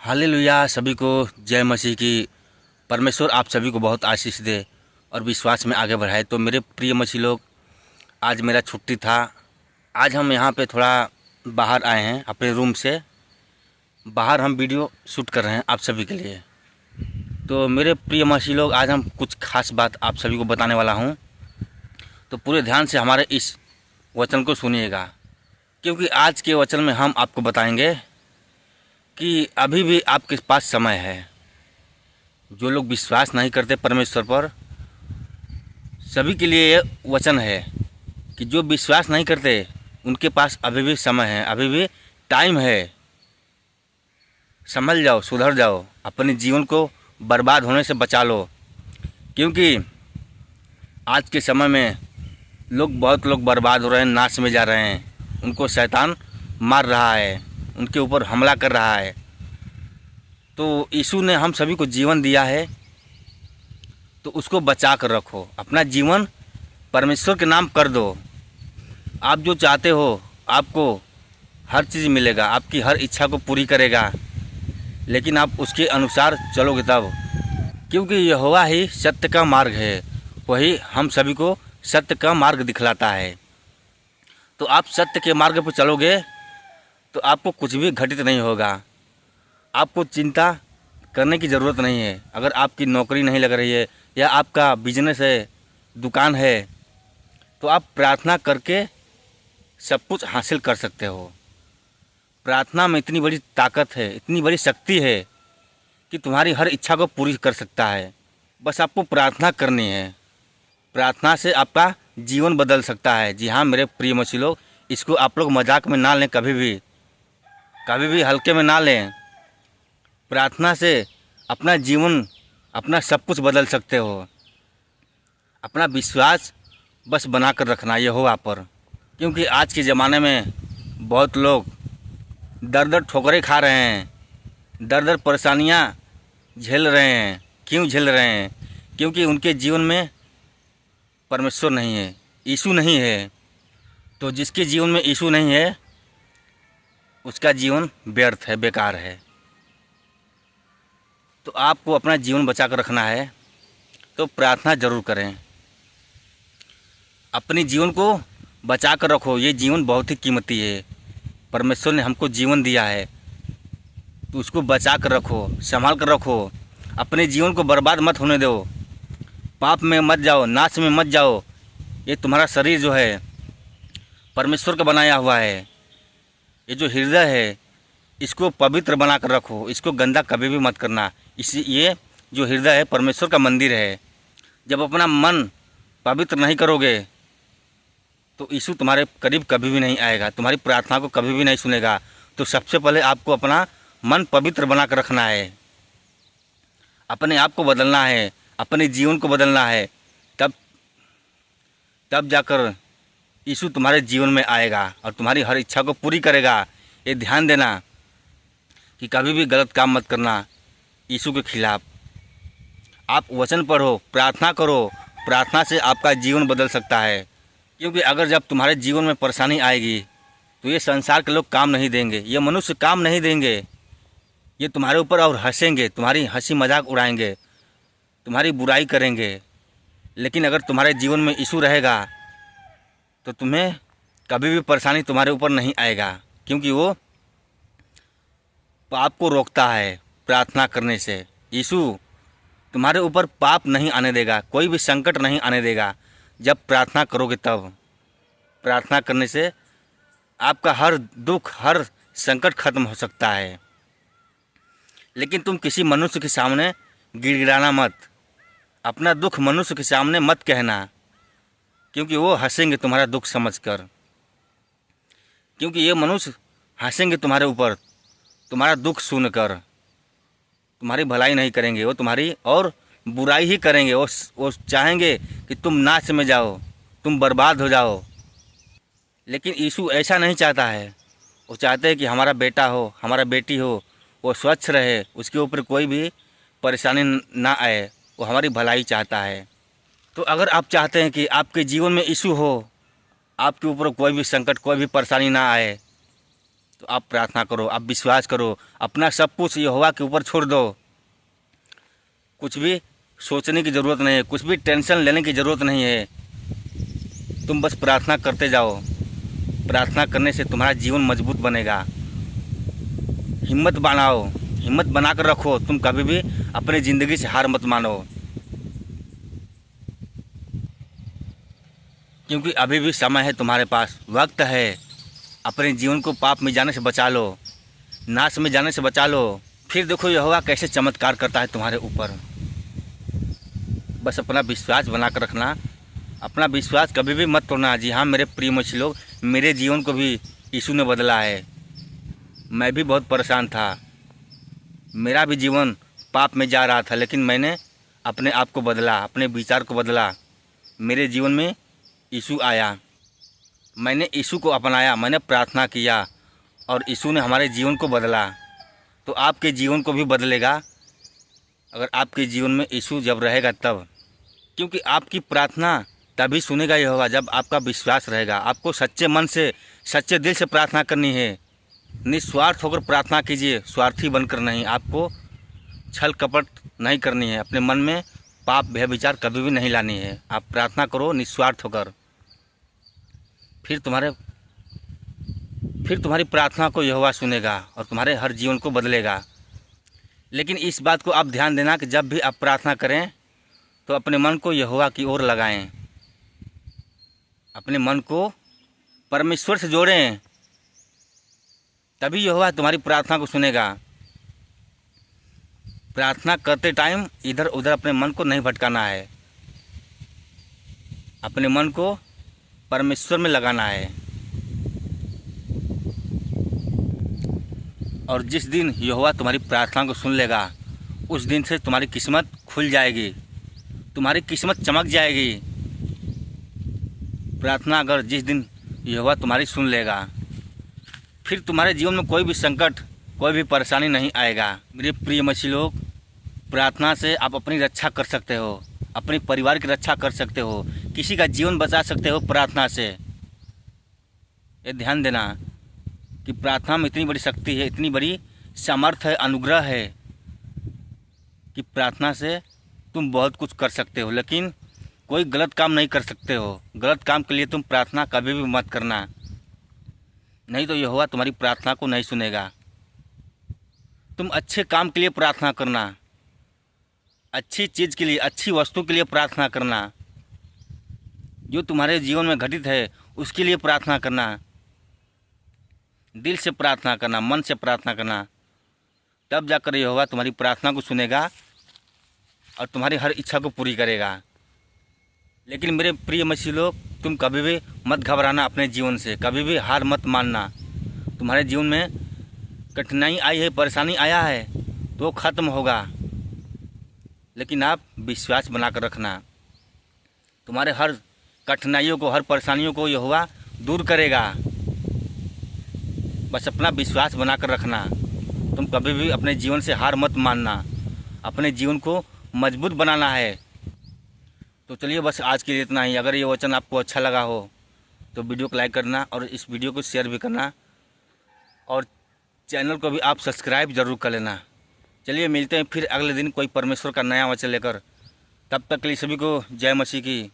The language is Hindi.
हालेलुया। सभी को जय मसीह की। परमेश्वर आप सभी को बहुत आशीष दे और विश्वास में आगे बढ़ाए। तो मेरे प्रिय मसीह लोग, आज मेरा छुट्टी था। आज हम यहाँ पे थोड़ा बाहर आए हैं, अपने रूम से बाहर हम वीडियो शूट कर रहे हैं आप सभी के लिए। तो मेरे प्रिय मसीह लोग, आज हम कुछ खास बात आप सभी को बताने वाला हूँ। तो पूरे ध्यान से हमारे इस वचन को सुनिएगा, क्योंकि आज के वचन में हम आपको बताएंगे कि अभी भी आपके पास समय है। जो लोग विश्वास नहीं करते परमेश्वर पर, सभी के लिए ये वचन है कि जो विश्वास नहीं करते उनके पास अभी भी समय है, अभी भी टाइम है। संभल जाओ, सुधर जाओ, अपने जीवन को बर्बाद होने से बचा लो। क्योंकि आज के समय में बहुत लोग बर्बाद हो रहे हैं, नाश में जा रहे हैं। उनको शैतान मार रहा है, उनके ऊपर हमला कर रहा है। तो यीशु ने हम सभी को जीवन दिया है, तो उसको बचा कर रखो। अपना जीवन परमेश्वर के नाम कर दो। आप जो चाहते हो आपको हर चीज़ मिलेगा, आपकी हर इच्छा को पूरी करेगा, लेकिन आप उसके अनुसार चलोगे तब। क्योंकि यहोवा ही सत्य का मार्ग है, वही हम सभी को सत्य का मार्ग दिखलाता है। तो आप सत्य के मार्ग पर चलोगे तो आपको कुछ भी घटित नहीं होगा। आपको चिंता करने की ज़रूरत नहीं है। अगर आपकी नौकरी नहीं लग रही है या आपका बिजनेस है, दुकान है, तो आप प्रार्थना करके सब कुछ हासिल कर सकते हो। प्रार्थना में इतनी बड़ी ताकत है, इतनी बड़ी शक्ति है कि तुम्हारी हर इच्छा को पूरी कर सकता है। बस आपको प्रार्थना करनी है। प्रार्थना से आपका जीवन बदल सकता है। जी हाँ मेरे प्रिय मसीह लोग, इसको आप लोग मजाक में ना लें, कभी भी हल्के में ना लें। प्रार्थना से अपना जीवन, अपना सब कुछ बदल सकते हो। अपना विश्वास बस बना कर रखना यहोवा पर। क्योंकि आज के ज़माने में बहुत लोग दर ठोकरें खा रहे हैं, दर परेशानियां झेल रहे हैं। क्यों झेल रहे हैं? क्योंकि उनके जीवन में परमेश्वर नहीं है, यीशु नहीं है। तो जिसके जीवन में यीशु नहीं है, उसका जीवन व्यर्थ है, बेकार है। तो आपको अपना जीवन बचा कर रखना है, तो प्रार्थना ज़रूर करें। अपने जीवन को बचा कर रखो। ये जीवन बहुत ही कीमती है। परमेश्वर ने हमको जीवन दिया है, तो उसको बचा कर रखो, संभाल कर रखो। अपने जीवन को बर्बाद मत होने दो। पाप में मत जाओ, नाश में मत जाओ। ये तुम्हारा शरीर जो है परमेश्वर का बनाया हुआ है। ये जो हृदय है, इसको पवित्र बना कर रखो। इसको गंदा कभी भी मत करना। ये जो हृदय है परमेश्वर का मंदिर है। जब अपना मन पवित्र नहीं करोगे तो यीशु तुम्हारे करीब कभी भी नहीं आएगा, तुम्हारी प्रार्थना को कभी भी नहीं सुनेगा। तो सबसे पहले आपको अपना मन पवित्र बना कर रखना है, अपने आप को बदलना है, अपने जीवन को बदलना है। तब जाकर यीशु तुम्हारे जीवन में आएगा और तुम्हारी हर इच्छा को पूरी करेगा। ये ध्यान देना कि कभी भी गलत काम मत करना यीशु के खिलाफ। आप वचन पढ़ो, प्रार्थना करो। प्रार्थना से आपका जीवन बदल सकता है। क्योंकि अगर जब तुम्हारे जीवन में परेशानी आएगी तो ये संसार के लोग काम नहीं देंगे, ये मनुष्य काम नहीं देंगे। ये तुम्हारे ऊपर और हंसेंगे, तुम्हारी हंसी मजाक उड़ाएंगे, तुम्हारी बुराई करेंगे। लेकिन अगर तुम्हारे जीवन में यीशु रहेगा तो तुम्हें कभी भी परेशानी तुम्हारे ऊपर नहीं आएगा। क्योंकि वो पाप को रोकता है प्रार्थना करने से। यीशु तुम्हारे ऊपर पाप नहीं आने देगा, कोई भी संकट नहीं आने देगा। जब प्रार्थना करोगे तब। प्रार्थना करने से आपका हर दुख, हर संकट खत्म हो सकता है। लेकिन तुम किसी मनुष्य के सामने गिड़गिड़ाना मत। अपना दुख मनुष्य के सामने मत कहना, क्योंकि वो हंसेंगे तुम्हारा दुख समझकर। क्योंकि ये मनुष्य हंसेंगे तुम्हारे ऊपर, तुम्हारा दुख सुनकर। तुम्हारी भलाई नहीं करेंगे, वो तुम्हारी और बुराई ही करेंगे। वो चाहेंगे कि तुम नाश में जाओ, तुम बर्बाद हो जाओ। लेकिन यीशु ऐसा नहीं चाहता है। वो चाहते हैं कि हमारा बेटा हो, हमारा बेटी हो, वो स्वच्छ रहे, उसके ऊपर कोई भी परेशानी ना आए। वो हमारी भलाई चाहता है। तो अगर आप चाहते हैं कि आपके जीवन में यीशु हो, आपके ऊपर कोई भी संकट, कोई भी परेशानी ना आए, तो आप प्रार्थना करो, आप विश्वास करो, अपना सब कुछ यहोवा के ऊपर छोड़ दो। कुछ भी सोचने की ज़रूरत नहीं है, कुछ भी टेंशन लेने की ज़रूरत नहीं है। तुम बस प्रार्थना करते जाओ। प्रार्थना करने से तुम्हारा जीवन मजबूत बनेगा। हिम्मत बनाओ, हिम्मत बना कर रखो। तुम कभी भी अपनी ज़िंदगी से हार मत मानो, क्योंकि अभी भी समय है, तुम्हारे पास वक्त है। अपने जीवन को पाप में जाने से बचा लो, नाश में जाने से बचा लो। फिर देखो यहोवा कैसे चमत्कार करता है तुम्हारे ऊपर। बस अपना विश्वास बना कर रखना, अपना विश्वास कभी भी मत तोड़ना। जी हाँ मेरे प्रिय मछली लोग, मेरे जीवन को भी यीशु ने बदला है। मैं भी बहुत परेशान था, मेरा भी जीवन पाप में जा रहा था, लेकिन मैंने अपने आप को बदला, अपने विचार को बदला। मेरे जीवन में यीशु आया, मैंने यीशु को अपनाया, मैंने प्रार्थना किया और यीशु ने हमारे जीवन को बदला। तो आपके जीवन को भी बदलेगा अगर आपके जीवन में यीशु जब रहेगा तब। क्योंकि आपकी प्रार्थना तभी सुनेगा यहोवा जब आपका विश्वास रहेगा। आपको सच्चे मन से, सच्चे दिल से प्रार्थना करनी है। निस्वार्थ होकर प्रार्थना कीजिए, स्वार्थी बनकर नहीं। आपको छल कपट नहीं करनी है, अपने मन में पाप भय विचार कभी भी नहीं लानी है। आप प्रार्थना करो निस्वार्थ होकर, फिर तुम्हारी प्रार्थना को यहोवा सुनेगा और तुम्हारे हर जीवन को बदलेगा। लेकिन इस बात को आप ध्यान देना कि जब भी आप प्रार्थना करें तो अपने मन को यहोवा की ओर लगाएं, अपने मन को परमेश्वर से जोड़ें, तभी यहोवा तुम्हारी प्रार्थना को सुनेगा। प्रार्थना करते टाइम इधर उधर अपने मन को नहीं भटकाना है, अपने मन को परमेश्वर में लगाना है। और जिस दिन यहोवा तुम्हारी प्रार्थना को सुन लेगा, उस दिन से तुम्हारी किस्मत खुल जाएगी, तुम्हारी किस्मत चमक जाएगी। प्रार्थना अगर जिस दिन यहोवा तुम्हारी सुन लेगा, फिर तुम्हारे जीवन में कोई भी संकट, कोई भी परेशानी नहीं आएगा। मेरे प्रिय मसीही लोग, प्रार्थना से आप अपनी रक्षा कर सकते हो, अपने परिवार की रक्षा कर सकते हो, किसी का जीवन बचा सकते हो प्रार्थना से। ये ध्यान देना कि प्रार्थना में इतनी बड़ी शक्ति है, इतनी बड़ी सामर्थ्य है, अनुग्रह है कि प्रार्थना से तुम बहुत कुछ कर सकते हो। लेकिन कोई गलत काम नहीं कर सकते हो। गलत काम के लिए तुम प्रार्थना कभी भी मत करना, नहीं तो यहोवा तुम्हारी प्रार्थना को नहीं सुनेगा। तुम अच्छे काम के लिए प्रार्थना करना, अच्छी चीज़ के लिए, अच्छी वस्तु के लिए प्रार्थना करना, जो तुम्हारे जीवन में घटित है उसके लिए प्रार्थना करना। दिल से प्रार्थना करना, मन से प्रार्थना करना, तब जाकर यहोवा तुम्हारी प्रार्थना को सुनेगा और तुम्हारी हर इच्छा को पूरी करेगा। लेकिन मेरे प्रिय मसीही लोग, तुम कभी भी मत घबराना अपने जीवन से, कभी भी हार मत मानना। तुम्हारे जीवन में कठिनाई आई है, परेशानी आया है तो ख़त्म होगा, लेकिन आप विश्वास बनाकर रखना। तुम्हारे हर कठिनाइयों को, हर परेशानियों को यहोवा दूर करेगा। बस अपना विश्वास बनाकर रखना। तुम कभी भी अपने जीवन से हार मत मानना, अपने जीवन को मजबूत बनाना है। तो चलिए बस आज के लिए इतना ही। अगर ये वचन आपको अच्छा लगा हो तो वीडियो को लाइक करना और इस वीडियो को शेयर भी करना, और चैनल को भी आप सब्सक्राइब ज़रूर कर लेना। चलिए मिलते हैं फिर अगले दिन कोई परमेश्वर का नया वचन लेकर। तब तक के लिए सभी को जय मसीह की।